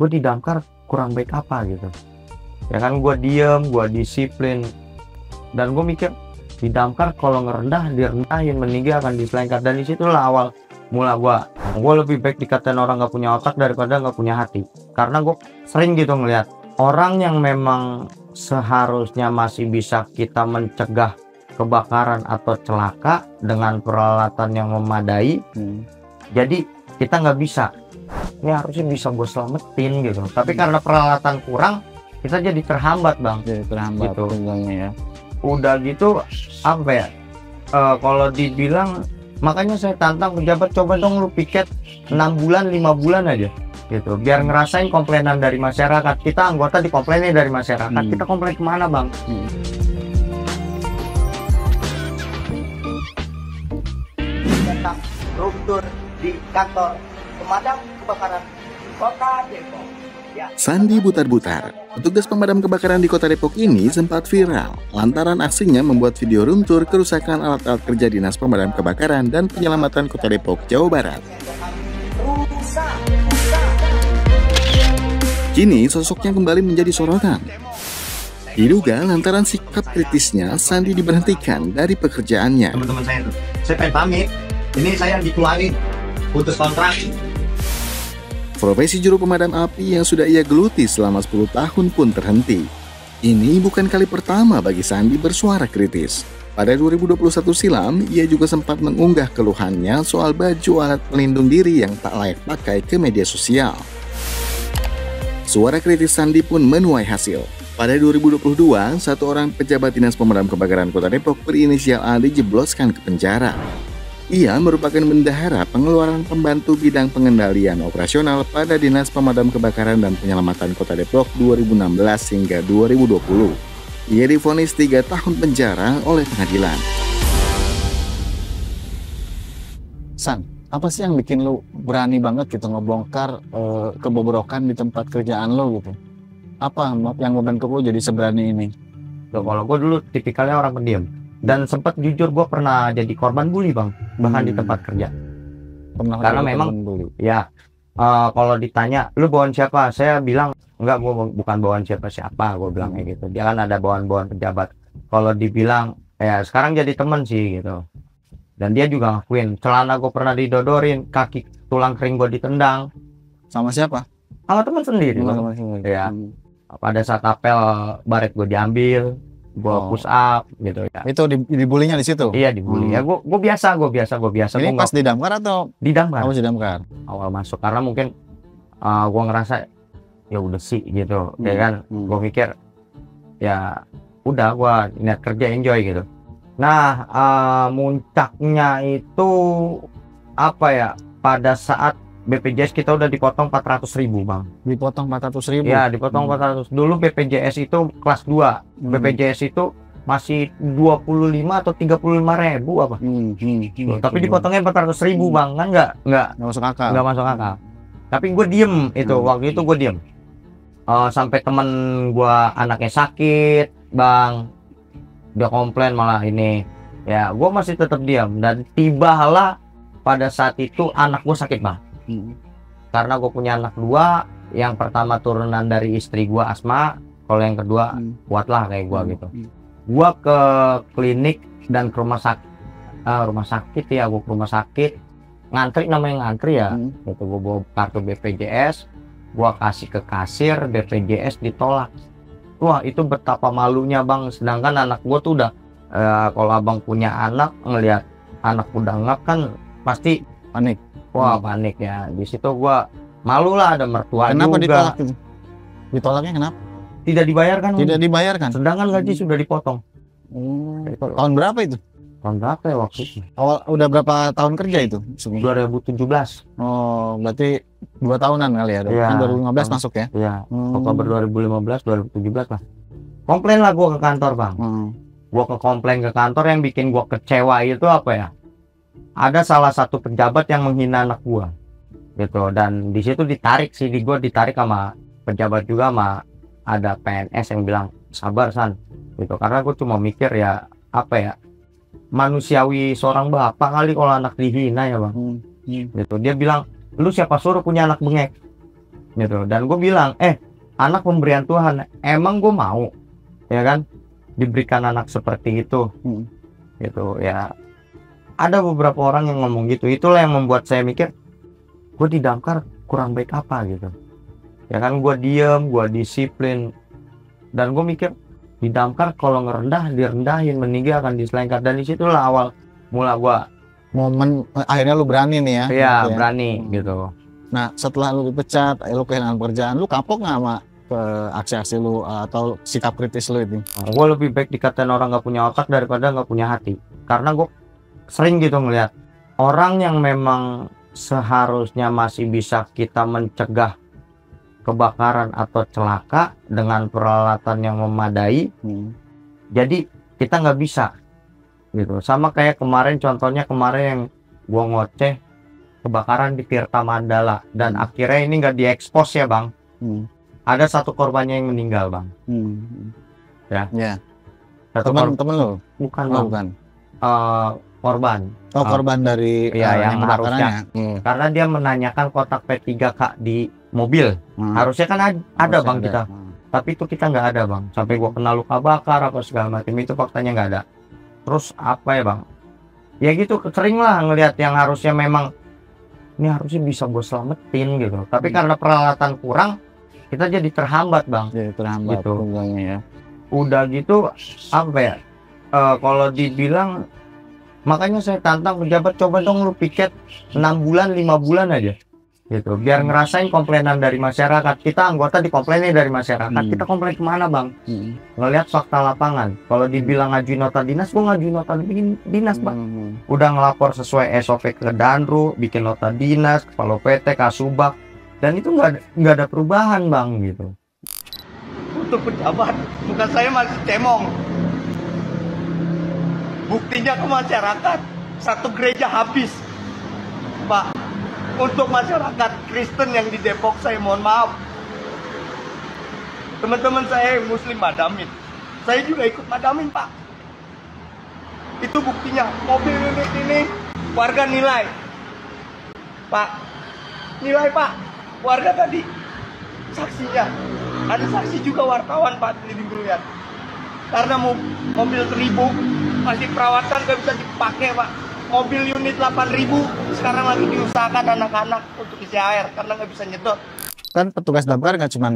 gue di damkar kurang baik apa gitu ya kan. Gue diem, gue disiplin, dan gue mikir di damkar kalau ngerendah direndahin, meninggi akan diselengkat. Dan disitulah awal mula gue lebih baik dikatain orang nggak punya otak daripada nggak punya hati. Karena gue sering gitu ngeliat orang yang memang seharusnya masih bisa kita mencegah kebakaran atau celaka dengan peralatan yang memadai, jadi kita nggak bisa. Ini harusnya bisa gue selamatin gitu, tapi karena peralatan kurang kita jadi terhambat bang. Jadi terhambat gitu. Ya. Udah gitu apa ya, kalau dibilang, makanya saya tantang pejabat, coba dong lu piket 6 bulan 5 bulan aja gitu, biar ngerasain komplainan dari masyarakat. Kita anggota dikomplainin dari masyarakat, kita komplain kemana bang? Tentang struktur di kantor pemadam kebakaran Kota Depok. Sandi butar-butar, petugas pemadam kebakaran di Kota Depok ini sempat viral lantaran aksinya membuat video room tour kerusakan alat-alat kerja Dinas Pemadam Kebakaran dan Penyelamatan Kota Depok, Jawa Barat. Kini sosoknya kembali menjadi sorotan. Diduga lantaran sikap kritisnya, Sandi diberhentikan dari pekerjaannya. Teman-teman saya tuh, saya pengen pamit, ini saya dikeluarin, putus kontrak. Profesi juru pemadam api yang sudah ia geluti selama 10 tahun pun terhenti. Ini bukan kali pertama bagi Sandi bersuara kritis. Pada 2021 silam, ia juga sempat mengunggah keluhannya soal baju alat pelindung diri yang tak layak pakai ke media sosial. Suara kritis Sandi pun menuai hasil. Pada 2022, satu orang pejabat Dinas Pemadam Kebakaran Kota Depok berinisial A dijebloskan ke penjara. Ia merupakan bendahara pengeluaran pembantu bidang pengendalian operasional pada Dinas Pemadam Kebakaran dan Penyelamatan Kota Depok 2016 hingga 2020. Ia divonis 3 tahun penjara oleh pengadilan. San, apa sih yang bikin lu berani banget gitu ngebongkar kebobrokan di tempat kerjaan lu gitu? Apa yang membentuk lu jadi seberani ini? Loh, kalau gue dulu tipikalnya orang pendiam. Dan sempat jujur gue pernah jadi korban bully bang, bahkan di tempat kerja. Pernah karena memang ya kalau ditanya lu bawaan siapa, saya bilang enggak, gue bukan bawaan siapa-siapa, gue bilang kayak gitu. Dia kan ada bawaan-bawaan pejabat. Kalau dibilang ya sekarang jadi temen sih gitu. Dan dia juga ngakuin celana gue pernah didodorin, kaki tulang kering gue ditendang. Sama siapa? Sama teman sendiri. Ya. Pada saat apel baret gue diambil, gue push up gitu ya. Itu dibulinya di situ? Iya dibully. Ya gue biasa. Ini pas di damkar atau? Di damkar. Di damkar. Awal masuk karena mungkin gue ngerasa ya udah sih gitu, ya kan. Gue mikir ya udah gue niat kerja enjoy gitu. Nah muncaknya itu apa ya? Pada saat BPJS kita udah dipotong 400.000 bang. Dipotong 400.000? Ya dipotong 400. Dulu BPJS itu kelas 2. BPJS itu masih 25 atau 35.000 apa. Tapi dipotongnya 400.000 bang, kan nggak masuk akal. Nggak masuk akal. Tapi gue diem itu, waktu itu gue diem. Sampai temen gue anaknya sakit bang, dia komplain malah ini. Ya gue masih tetap diam, dan tibalah pada saat itu anak gue sakit bang. Karena gue punya anak 2, yang pertama turunan dari istri gue Asma, kalau yang kedua kuatlah kayak gue gitu. Gue ke klinik dan ke rumah sakit ya, gue ke rumah sakit ngantri, namanya ngantri ya gitu. Gue bawa kartu BPJS, gue kasih ke kasir, BPJS ditolak. Wah itu betapa malunya bang, sedangkan anak gue tuh udah kalau abang punya anak, ngelihat anak udah ngap kan pasti panik. Wah panik ya. Di situ gua malu lah, ada mertua. Kenapa juga ditolak itu? Ditolaknya kenapa? Tidak dibayarkan. Tidak dibayarkan. Sedangkan gaji sudah dipotong. Tahun berapa itu? Tahun berapa ya waktu itu? Udah berapa tahun kerja itu? 2017. Oh berarti 2 tahunan kali ya? Iya, kan 2015 masuk ya? Iya. Oktober 2015, 2017 lah. Komplain lah gua ke kantor bang. Gua komplain ke kantor, yang bikin gua kecewa itu apa ya? Ada salah satu pejabat yang menghina anak gua gitu, dan di situ ditarik sama pejabat juga, sama ada PNS yang bilang sabar San gitu. Karena gua cuma mikir ya apa ya, manusiawi seorang bapak kali kalau anak dihina ya bang. Gitu. Dia bilang, lu siapa suruh punya anak bengek? gitu. Dan gue bilang, anak pemberian Tuhan, emang gue mau, ya kan, diberikan anak seperti itu, gitu ya. Ada beberapa orang yang ngomong gitu. Itulah yang membuat saya mikir, gue di Damkar kurang baik apa gitu, ya kan. Gue diem, gue disiplin, dan gue mikir di Damkar kalau ngerendah direndahin, meninggalkan, diselengkat. Dan disitulah awal mula gue momen akhirnya lu berani nih ya. ya gitu berani gitu. Nah setelah lu dipecat, lu kehilangan pekerjaan, lu kapok nggak sama aksi-aksi lu atau sikap kritis lu itu? Gue lebih baik dikatain orang nggak punya otak daripada nggak punya hati, karena gue sering gitu ngeliat orang yang memang seharusnya masih bisa kita mencegah kebakaran atau celaka dengan peralatan yang memadai, jadi kita nggak bisa gitu. Sama kayak kemarin, contohnya kemarin yang gua ngoceh kebakaran di Tirta Mandala, dan akhirnya ini nggak diekspos ya bang. Ada satu korbannya yang meninggal bang. Ya. Satu Temen lu? bukan Oh, bang. bukan. Korban. Korban dari yang kebakarannya. Karena dia menanyakan kotak P3K di mobil. Harusnya kan ada bang kita. Tapi itu kita nggak ada bang. Sampai gua kena luka bakar apa segala macam, itu faktanya nggak ada. Terus apa ya bang? Ya gitu, sering lah ngelihat yang harusnya memang ini harusnya bisa gue selamatin gitu. Tapi karena peralatan kurang, kita jadi terhambat bang. Jadi terhambat gitu. Ya. Udah gitu apa ya? Kalau dibilang, makanya saya tantang pejabat, coba dong lu piket 6 bulan 5 bulan aja gitu, biar ngerasain komplainan dari masyarakat. Kita anggota dikomplainin dari masyarakat, kita komplain kemana bang? Ngelihat fakta lapangan. Kalau dibilang ngajuin nota dinas, gua ngajuin nota dinas bang. Udah ngelapor sesuai SOP ke Danru, bikin nota dinas, Kepala PT, Kasubag, dan itu nggak ada perubahan bang gitu. Untuk pejabat, bukan saya masih cemong. Buktinya ke masyarakat, satu gereja habis pak. Untuk masyarakat Kristen yang di Depok, saya mohon maaf, teman-teman saya muslim madamin, saya juga ikut madamin pak. Itu buktinya, mobil unit ini warga nilai pak, nilai pak, warga tadi saksinya, ada saksi juga wartawan pak di Bruyat. Karena mobil 1000 masih perawatan gak bisa dipakai pak. Mobil unit 8.000 sekarang lagi diusahakan anak-anak untuk isi air karena nggak bisa nyedot. Kan petugas damkar nggak cuma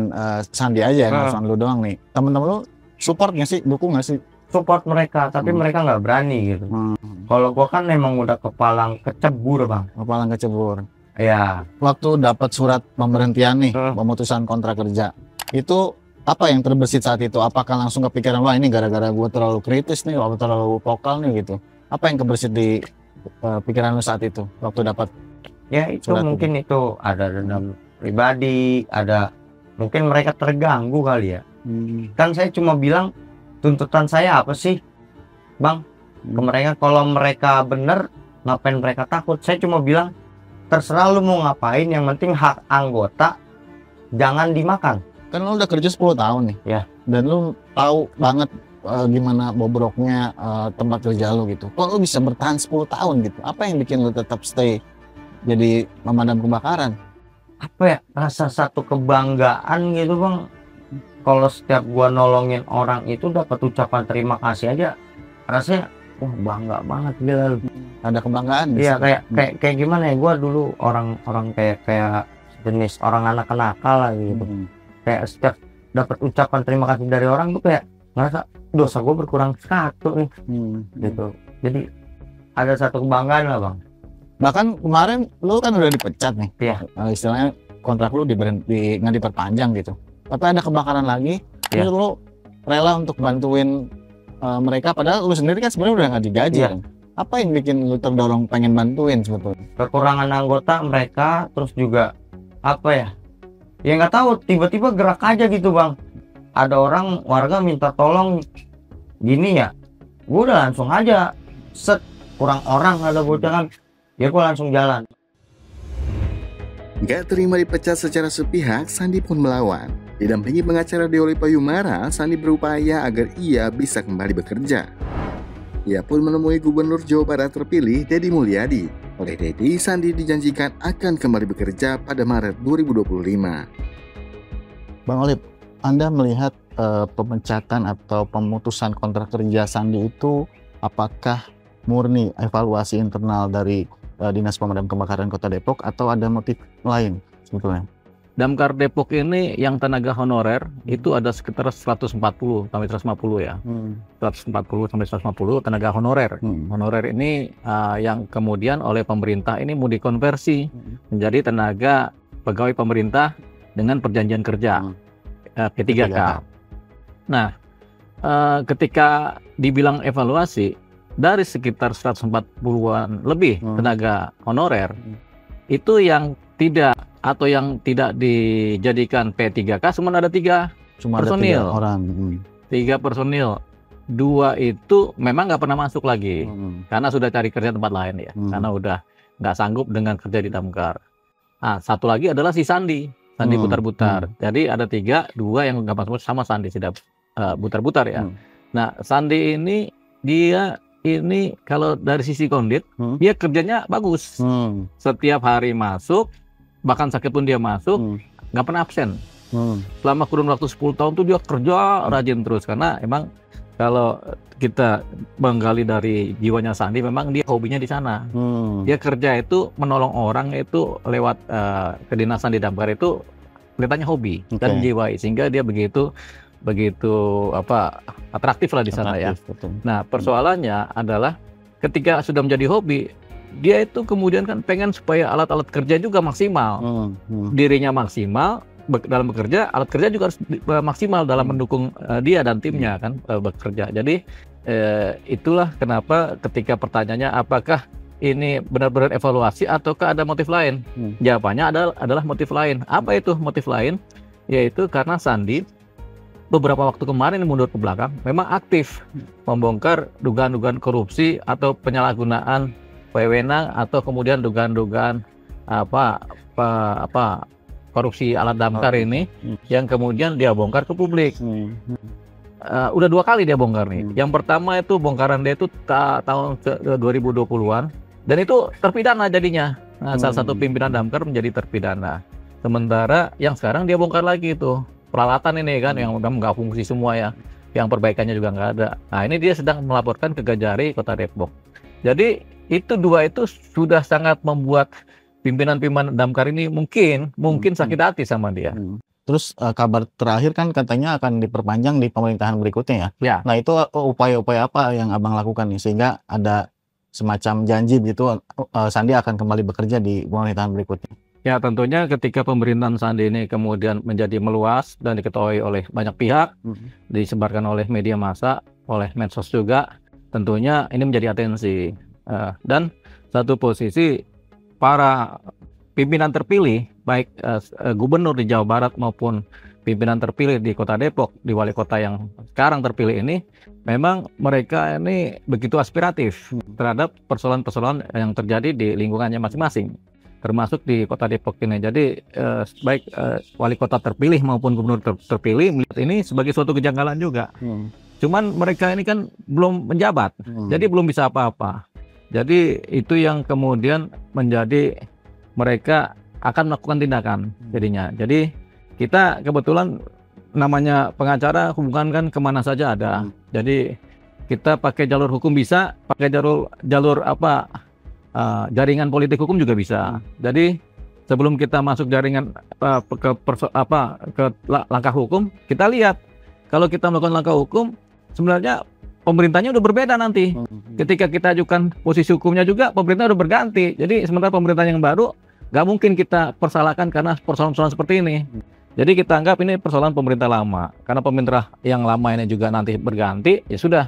Sandi aja, nggak cuma lu doang nih. Temen-temen lu support nggak sih, dukung nggak sih? Support mereka, tapi mereka nggak berani gitu. Kalau gua kan memang udah kepalang kecebur bang. Kepalang kecebur. Ya. Waktu dapat surat pemberhentian nih, pemutusan kontrak kerja, itu apa yang terbesit saat itu? Apakah langsung kepikiran, wah ini gara-gara gua terlalu kritis nih, wah terlalu vokal nih gitu? Apa yang kebersit di pikiran lu saat itu waktu dapat? Ya itu mungkin itu ada dendam pribadi, ada mungkin mereka terganggu kali ya. Kan saya cuma bilang tuntutan saya apa sih bang ke mereka. Kalau mereka bener, ngapain mereka takut? Saya cuma bilang terserah lu mau ngapain, yang penting hak anggota jangan dimakan. Kan lu udah kerja 10 tahun nih ya, dan lu tahu banget gimana bobroknya tempat kerja lu gitu. Kok lu bisa bertahan 10 tahun gitu? Apa yang bikin lu tetap stay jadi pemadam kebakaran? Apa ya, rasa satu kebanggaan gitu bang. Kalau setiap gua nolongin orang itu dapat ucapan terima kasih aja, rasanya wah bangga banget gila lu. Ada kebanggaan? Iya, kayak gimana ya, gua dulu orang kayak jenis orang anak nakal lah gitu. Kayak setiap dapat ucapan terima kasih dari orang tuh kayak ngerasa dosa gue berkurang satu nih, gitu. Jadi ada satu kebanggaan lah bang. Bahkan kemarin lu kan udah dipecat nih, istilahnya kontrak lu nggak diperpanjang gitu. Tapi ada kebakaran lagi, terus lu rela untuk bantuin mereka, padahal lu sendiri kan sebenarnya udah nggak digaji. Kan? Apa yang bikin lu terdorong pengen bantuin sebetulnya? Kekurangan anggota mereka, terus juga apa ya? Ya nggak tahu, tiba-tiba gerak aja gitu bang. Ada orang warga minta tolong gini ya, gue udah langsung aja kurang orang ada bocah kan, ya gue langsung jalan. Gak terima dipecat secara sepihak, Sandi pun melawan. Didampingi pengacara Deoli Payumara, Sandi berupaya agar ia bisa kembali bekerja. Ia pun menemui Gubernur Jawa Barat terpilih Deddy Mulyadi. Oleh Dedi, Sandi dijanjikan akan kembali bekerja pada Maret 2025. Bang Olip, Anda melihat pemecatan atau pemutusan kontrak kerja Sandi itu apakah murni evaluasi internal dari Dinas Pemadam Kebakaran Kota Depok atau ada motif lain sebetulnya? Damkar Depok ini yang tenaga honorer itu ada sekitar 140 sampai 150 ya. 140 sampai 150 tenaga honorer. Honorer ini yang kemudian oleh pemerintah ini mau dikonversi menjadi tenaga pegawai pemerintah dengan perjanjian kerja P3K. Nah, ketika dibilang evaluasi dari sekitar 140-an lebih tenaga honorer itu yang tidak atau yang tidak dijadikan P3K cuma ada 3 personil. Ada 3 orang. 3 personil. 2 itu memang nggak pernah masuk lagi karena sudah cari kerja tempat lain ya. Karena udah nggak sanggup dengan kerja di damkar. Nah, 1 lagi adalah si Sandi butar-butar. Jadi ada 3, 2 yang nggak masuk sama Sandi sudah butar-butar ya. Nah, Sandi ini dia ini kalau dari sisi kondit dia kerjanya bagus. Setiap hari masuk, bahkan sakit pun dia masuk, nggak pernah absen. Selama kurun waktu 10 tahun tuh dia kerja rajin terus karena emang kalau kita menggali dari jiwanya Sandi memang dia hobinya di sana. Dia kerja itu menolong orang itu lewat kedinasan di damkar itu kelihatannya hobi dan jiwai sehingga dia begitu atraktif lah di sana ya. Betul. Nah, persoalannya adalah ketika sudah menjadi hobi dia itu kemudian kan pengen supaya alat-alat kerja juga maksimal, dirinya maksimal dalam bekerja, alat kerja juga harus maksimal dalam mendukung dia dan timnya kan bekerja. Jadi itulah kenapa ketika pertanyaannya apakah ini benar-benar evaluasi ataukah ada motif lain? Jawabannya adalah motif lain. Apa itu motif lain? Yaitu karena Sandi beberapa waktu kemarin mundur ke belakang memang aktif membongkar dugaan-dugaan korupsi atau penyalahgunaan wewenang atau kemudian dugaan-dugaan korupsi alat damkar ini yang kemudian dia bongkar ke publik. Udah 2 kali dia bongkar nih. Yang pertama itu bongkaran dia itu tahun 2020-an dan itu terpidana jadinya. Nah, salah satu pimpinan damkar menjadi terpidana. Sementara yang sekarang dia bongkar lagi itu peralatan ini kan yang udah nggak fungsi semua ya, yang perbaikannya juga nggak ada. Nah, ini dia sedang melaporkan ke Kejari Kota Depok. Jadi itu 2 itu sudah sangat membuat pimpinan-pimpinan damkar ini mungkin sakit hati sama dia. Terus kabar terakhir kan katanya akan diperpanjang di pemerintahan berikutnya ya. Nah, itu upaya-upaya apa yang Abang lakukan nih sehingga ada semacam janji gitu Sandi akan kembali bekerja di pemerintahan berikutnya? Ya, tentunya ketika pemerintahan Sandi ini kemudian menjadi meluas dan diketahui oleh banyak pihak, disebarkan oleh media massa, oleh medsos juga, tentunya ini menjadi atensi. Dan satu posisi para pimpinan terpilih, baik gubernur di Jawa Barat maupun pimpinan terpilih di Kota Depok, di wali kota yang sekarang terpilih ini, memang mereka ini begitu aspiratif terhadap persoalan-persoalan yang terjadi di lingkungannya masing-masing, termasuk di Kota Depok ini. Jadi baik wali kota terpilih maupun gubernur terpilih melihat ini sebagai suatu kejanggalan juga. Cuman mereka ini kan belum menjabat, jadi belum bisa apa-apa. Jadi itu yang kemudian menjadi mereka akan melakukan tindakan jadinya. Jadi kita kebetulan namanya pengacara hubungan kan kemana saja ada. Jadi kita pakai jalur hukum bisa, pakai jalur jaringan politik hukum juga bisa. Jadi sebelum kita masuk jaringan ke langkah hukum, kita lihat kalau kita melakukan langkah hukum sebenarnya pemerintahnya udah berbeda nanti. Ketika kita ajukan posisi hukumnya juga pemerintah udah berganti. Jadi sementara pemerintah yang baru nggak mungkin kita persalahkan karena persoalan-persoalan seperti ini. Jadi kita anggap ini persoalan pemerintah lama. Karena pemerintah yang lama ini juga nanti berganti, ya sudah.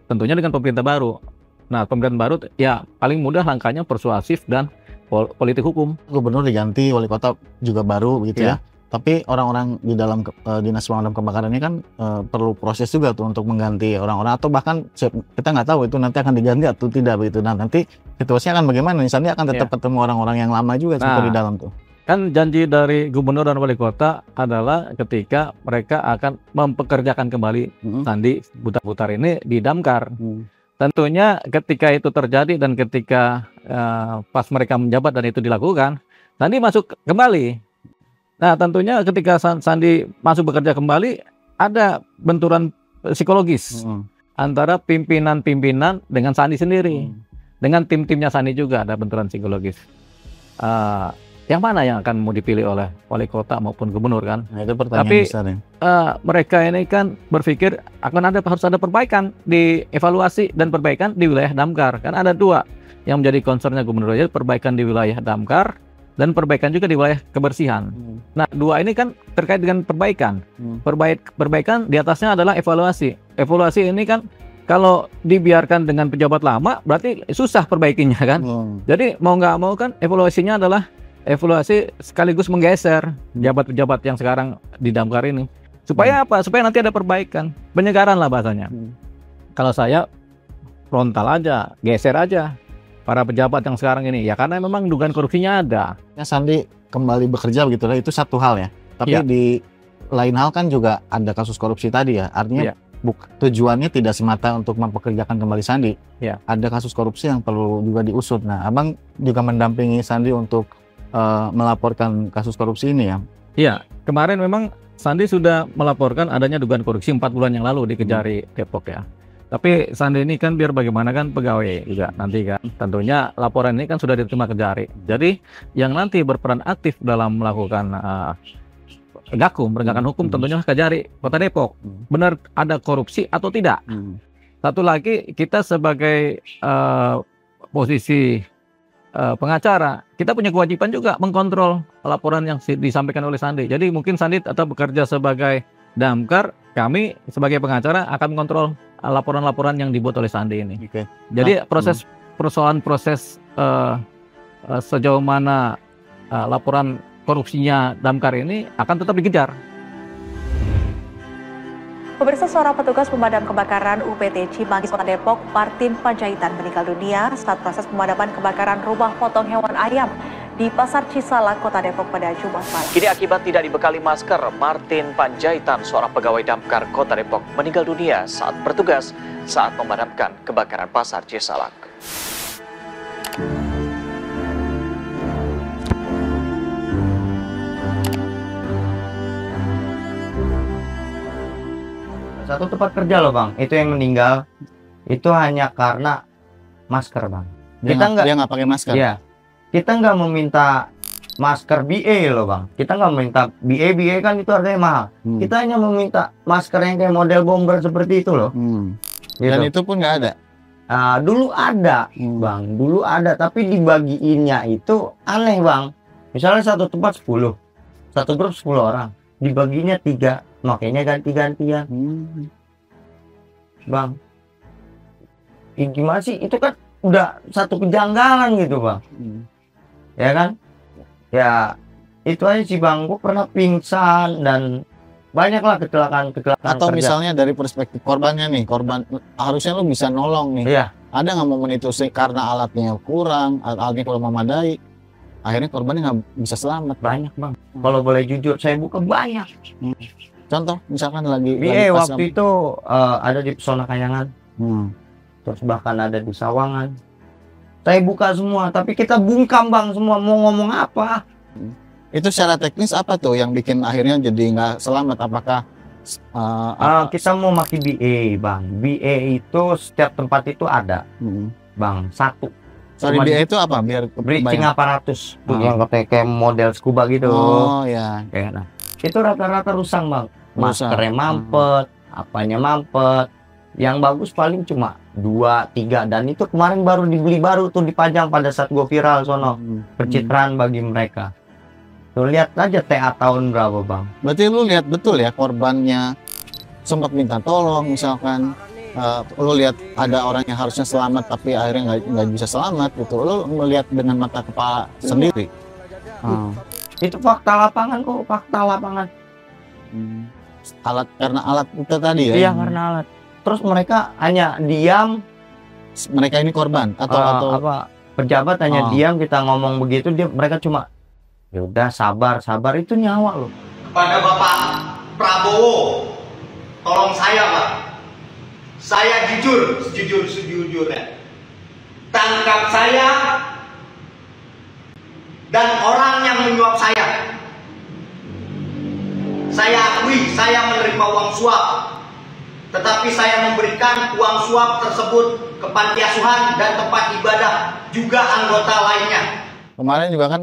Tentunya dengan pemerintah baru. Nah, pemerintah baru ya paling mudah langkahnya persuasif dan politik hukum. Gubernur diganti, wali kota juga baru begitu ya. Tapi orang-orang di dalam Dinas Pemadam Kebakaran ini kan perlu proses juga tuh untuk mengganti orang-orang, atau bahkan kita nggak tahu itu nanti akan diganti atau tidak begitu. Nah, nanti situasinya akan bagaimana? Misalnya akan tetap ketemu orang-orang yang lama juga seperti di dalam tuh. Kan janji dari gubernur dan wali kota adalah ketika mereka akan mempekerjakan kembali Sandi Butar-Butar ini di damkar. Tentunya ketika itu terjadi dan ketika pas mereka menjabat dan itu dilakukan, Sandi masuk kembali. Nah, tentunya ketika Sandi masuk bekerja kembali, ada benturan psikologis antara pimpinan-pimpinan dengan Sandi sendiri, dengan tim-timnya Sandi juga ada benturan psikologis. Yang mana yang akan mau dipilih oleh wali kota maupun gubernur kan? Nah, itu pertanyaan Tapi besar ya. mereka ini kan berpikir harus ada perbaikan di evaluasi dan perbaikan di wilayah Damkar. Kan ada dua yang menjadi concernnya gubernur, yaitu perbaikan di wilayah Damkar dan perbaikan juga di wilayah kebersihan. Nah, dua ini kan terkait dengan perbaikan. Perbaikan di atasnya adalah evaluasi. Evaluasi ini kan kalau dibiarkan dengan pejabat lama berarti susah perbaikinya kan. Jadi mau nggak mau kan evaluasinya adalah evaluasi sekaligus menggeser pejabat-pejabat yang sekarang di Damkar ini. Supaya apa? Supaya nanti ada perbaikan, penyegaran lah bahasanya. Kalau saya frontal aja, geser aja para pejabat yang sekarang ini. Ya karena memang dugaan korupsinya ada. Ya, Sandi kembali bekerja begitu lah, itu satu hal ya. Tapi di lain hal kan juga ada kasus korupsi tadi ya. Artinya tujuannya tidak semata untuk mempekerjakan kembali Sandi. Ada kasus korupsi yang perlu juga diusut. Nah, Abang juga mendampingi Sandi untuk melaporkan kasus korupsi ini ya? Iya, kemarin memang Sandi sudah melaporkan adanya dugaan korupsi 4 bulan yang lalu di Kejari Depok ya. Tapi Sandi ini kan biar bagaimana kan pegawai juga nanti kan. Tentunya laporan ini kan sudah diterima Kejari. Jadi yang nanti berperan aktif dalam melakukan gakum, penegakan hukum tentunya Kejari Kota Depok. Benar ada korupsi atau tidak? Satu lagi, kita sebagai posisi pengacara, kita punya kewajiban juga mengkontrol laporan yang disampaikan oleh Sandi. Jadi mungkin Sandi tetap bekerja sebagai Damkar, kami sebagai pengacara akan mengontrol laporan-laporan yang dibuat oleh Sandi ini. Jadi proses sejauh mana laporan korupsinya Damkar ini akan tetap dikejar. Pemirsa, seorang petugas pemadam kebakaran UPT Cimanggis Kota Depok, Martin Panjaitan, meninggal dunia saat proses pemadaman kebakaran rumah potong hewan ayam di Pasar Cisalak, Kota Depok pada Jumat malam. Kini akibat tidak dibekali masker, Martin Panjaitan, seorang pegawai Damkar Kota Depok, meninggal dunia saat bertugas saat memadamkan kebakaran Pasar Cisalak. Satu tempat kerja loh Bang, itu yang meninggal itu hanya karena masker Bang. Dia nggak pakai masker. Iya, kita nggak meminta masker BA loh Bang. Kita nggak meminta BA kan itu harganya mahal. Kita hanya meminta masker yang kayak model bomber seperti itu loh. Gitu. Dan itu pun nggak ada. Dulu ada Bang, dulu ada, tapi dibagiinnya itu aneh Bang. Misalnya satu tempat 10, satu grup 10 orang, dibaginya 3. Makanya ganti-gantian Bang. Gimana sih? Itu kan udah satu kejanggalan gitu Bang. Ya kan? Ya itu aja sih Bang. Gue pernah pingsan dan banyaklah kecelakaan Atau kerja. misalnya dari perspektif korbannya nih, korban harusnya lu bisa nolong nih. Iya. Ada nggak momen itu sih karena alatnya kurang, alatnya kurang memadai, akhirnya korbannya nggak bisa selamat? Banyak Bang. Kalau boleh jujur, saya buka banyak. Contoh misalkan lagi waktu itu ada di Pesona Kayangan, terus bahkan ada di Sawangan. Saya buka semua, tapi kita bungkam Bang semua, mau ngomong apa. Itu secara teknis apa tuh yang bikin akhirnya jadi nggak selamat? Apakah kita mau pakai BA Bang? BA itu setiap tempat itu ada Bang, satu. Sorry, BA itu apa? Biar breaching aparatus, yang kayak model scuba gitu. Oh ya. Nah, itu rata-rata rusak Bang. Maskernya mampet, apanya mampet. Yang bagus paling cuma 2, 3, dan itu kemarin baru dibeli baru tuh dipajang pada saat gue viral sono. Pencitraan bagi mereka. Tuh lihat aja TA tahun berapa Bang. Berarti lu lihat betul ya korbannya sempat minta tolong misalkan, lu lihat ada orang yang harusnya selamat tapi akhirnya nggak bisa selamat gitu. Lu melihat dengan mata kepala sendiri. Itu fakta lapangan kok, fakta lapangan. Karena alat itu tadi ya? Iya, karena alat. Terus mereka hanya diam. Mereka ini korban atau apa? Pejabat hanya diam, kita ngomong begitu, mereka cuma ya udah sabar itu nyawa loh. Pada Bapak Prabowo, tolong saya Pak. Saya jujur sejujur-jujurnya. Tangkap saya dan orang yang menyuap saya. Saya akui saya menerima uang suap, tetapi saya memberikan uang suap tersebut ke panti asuhan dan tempat ibadah juga anggota lainnya. Kemarin juga kan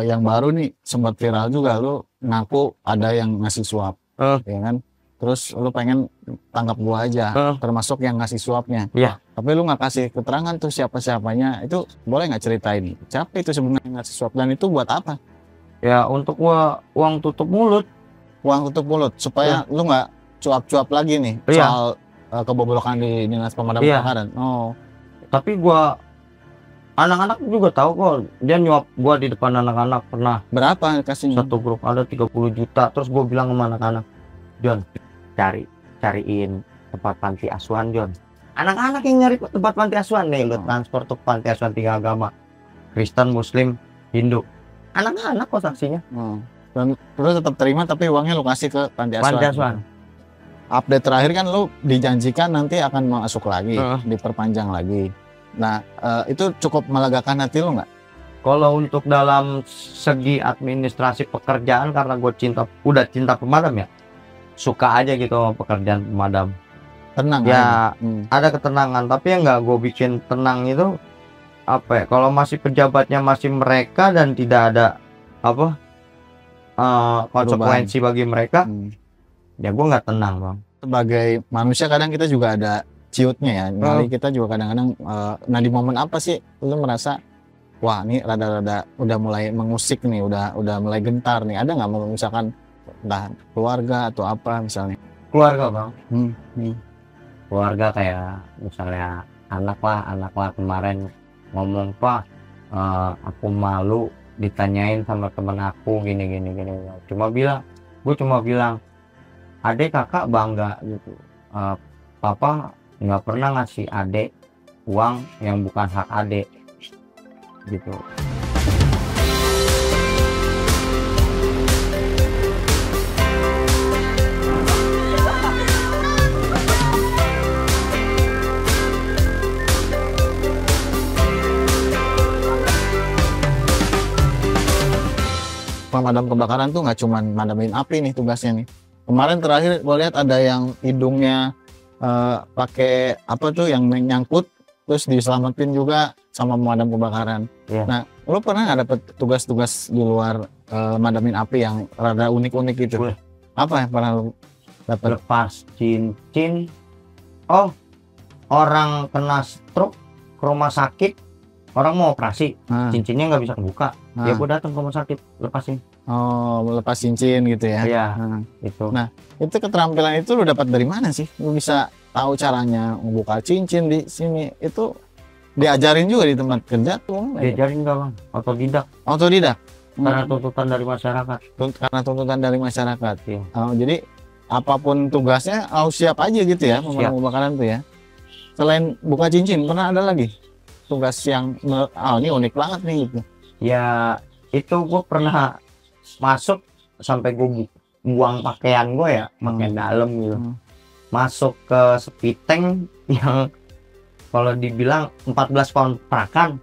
yang baru nih sempat viral juga, lu ngaku ada yang ngasih suap, ya kan? Terus lu pengen tangkap gua aja, termasuk yang ngasih suapnya. Iya. Tapi lu nggak kasih keterangan tuh siapa-siapanya. Itu boleh nggak ceritain? Siapa itu sebenarnya ngasih suap dan itu buat apa? Ya untuk gua uang tutup mulut. Uang tutup mulut supaya lu nggak cuap-cuap lagi nih soal kebobrokan di dinas pemadam kebakaran. Oh. Tapi gua anak-anak juga tahu kok, dia nyuap gua di depan anak-anak pernah. Berapa kasihnya? Satu grup ada 30 juta. Terus gua bilang sama anak-anak, John, cariin tempat panti asuhan, John. Anak-anak yang nyari tempat panti asuhan nih, lu transport tuh panti asuhan 3 agama, Kristen, Muslim, Hindu. Anak-anak kok saksinya. Dan terus tetap terima tapi uangnya lu kasih ke panti asuhan. Update terakhir kan lu dijanjikan nanti akan masuk lagi, diperpanjang lagi. Nah, itu cukup melegakan hati lu nggak? Kalau untuk dalam segi administrasi pekerjaan, karena gue udah cinta pemadam ya, suka aja gitu sama pekerjaan pemadam. Tenang ya, ada ketenangan. Tapi yang nggak gue bikin tenang itu apa ya? Kalau masih pejabatnya masih mereka dan tidak ada apa konsekuensi bagi mereka, ya gue nggak tenang, Bang. Sebagai manusia kadang kita juga ada ciutnya ya. Jadi kita juga kadang-kadang nah di momen apa sih lu merasa wah ini rada-rada udah mulai mengusik nih, udah mulai gentar nih. Ada nggak misalkan entah keluarga atau apa misalnya? Keluarga, Bang. Keluarga kayak misalnya anak lah kemarin ngomong, Pak, aku malu ditanyain sama temen aku gini. Gue cuma bilang adek kakak bangga gitu, papa nggak pernah ngasih adek uang yang bukan hak adek gitu. Pemadam kebakaran tuh nggak cuma madamin api nih tugasnya nih. Kemarin terakhir gue lihat ada yang hidungnya pakai apa tuh yang nyangkut terus diselamatin juga sama pemadam kebakaran. Nah, lo pernah nggak dapet tugas-tugas di luar madamin api yang rada unik-unik gitu? Apa yang pernah lo dapet? Lepas cincin, orang kena stroke ke rumah sakit, orang mau operasi, cincinnya nggak bisa kebuka. Ya gue datang ke rumah sakit, lepasin. Lepas cincin gitu ya? Iya, itu. Nah, itu keterampilan itu lu dapat dari mana sih? Lu bisa tahu caranya membuka cincin di sini. Itu diajarin juga di tempat kerja tuh? Diajarin nggak, Bang? Otodidak? Karena tuntutan dari masyarakat. Karena tuntutan dari masyarakat. Iya. Jadi apapun tugasnya harus siap aja gitu ya, pemadam kebakaran tuh ya. Selain buka cincin, pernah ada lagi tugas yang ini unik banget nih gitu? Ya itu gue pernah masuk sampai gue buang pakaian gue ya, pakaian dalam gitu, masuk ke spiteng yang kalau dibilang 14 pound perakan,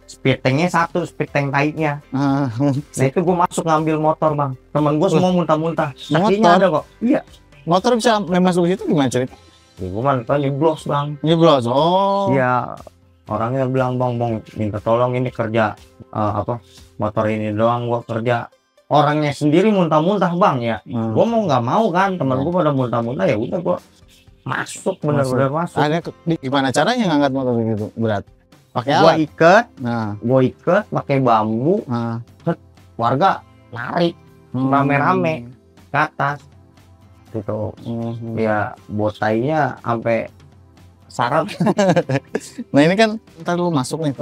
spitengnya satu, spiteng taiknya. Nah itu gue masuk ngambil motor, Bang. Temen gue semua muntah-muntah. Saksinya ada kok. Iya. Motor bisa masuk situ gimana cerita? Ya, gue mantap nyeblos, Bang. Nyeblos. Iya. Orangnya bilang, bang minta tolong ini kerja motor ini doang gua kerja. Orangnya sendiri muntah-muntah, Bang, ya. Gua mau nggak mau kan, temen gua pada muntah-muntah, ya udah gua masuk, bener-bener masuk. Gimana caranya ngangkat motor gitu berat? Pakai alat? Gua ikat pakai bambu. Warga narik rame-rame ke atas gitu. Ya botainya sampai sarap. Nah ini kan ntar lu masuk nih,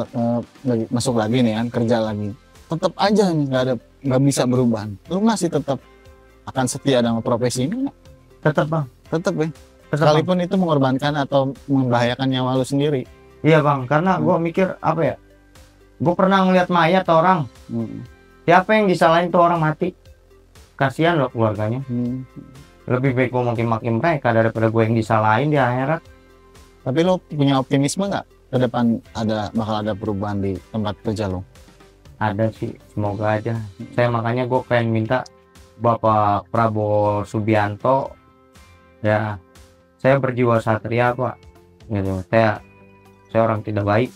masuk lagi nih kan, kerja lagi, tetap aja nih nggak bisa berubah. Lu masih tetap akan setia dengan profesi ini nggak? Tetap, Bang. Tetap ya. Sekalipun itu mengorbankan atau membahayakan nyawa lu sendiri. Iya, Bang, karena gue mikir apa ya? Gue pernah ngeliat mayat orang. Siapa yang disalahin tuh orang mati? Kasihan loh keluarganya. Lebih baik gue maki-maki mereka daripada gue yang disalahin di akhirat. Tapi lo punya optimisme nggak ke depan bakal ada perubahan di tempat kerja lo? Ada sih, semoga aja. Saya makanya gue pengen minta Bapak Prabowo Subianto, ya saya berjiwa satria Pak, gitu. Saya orang tidak baik,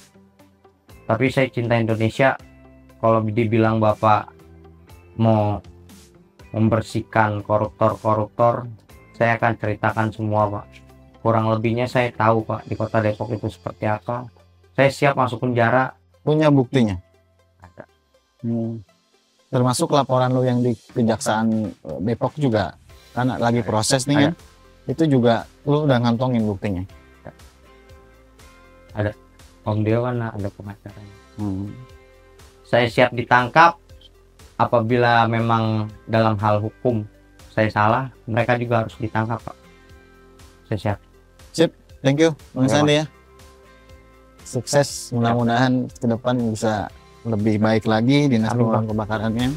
tapi saya cinta Indonesia. Kalau dibilang Bapak mau membersihkan koruptor, saya akan ceritakan semua Pak. Kurang lebihnya saya tahu Pak di Kota Depok itu seperti apa. Saya siap masuk penjara. Punya buktinya? Ada. Termasuk laporan lo yang di Kejaksaan Depok juga, karena lagi proses nih kan? Itu juga lo udah ngantongin buktinya? Ada. Om Deo kan ada pengacaranya. Saya siap ditangkap apabila memang dalam hal hukum saya salah, mereka juga harus ditangkap Pak. Saya siap. Sip, thank you Bang Ya, Sandi ya. Sukses, mudah-mudahan ke depan bisa lebih baik lagi dinas Amin, pemadam kebakarannya.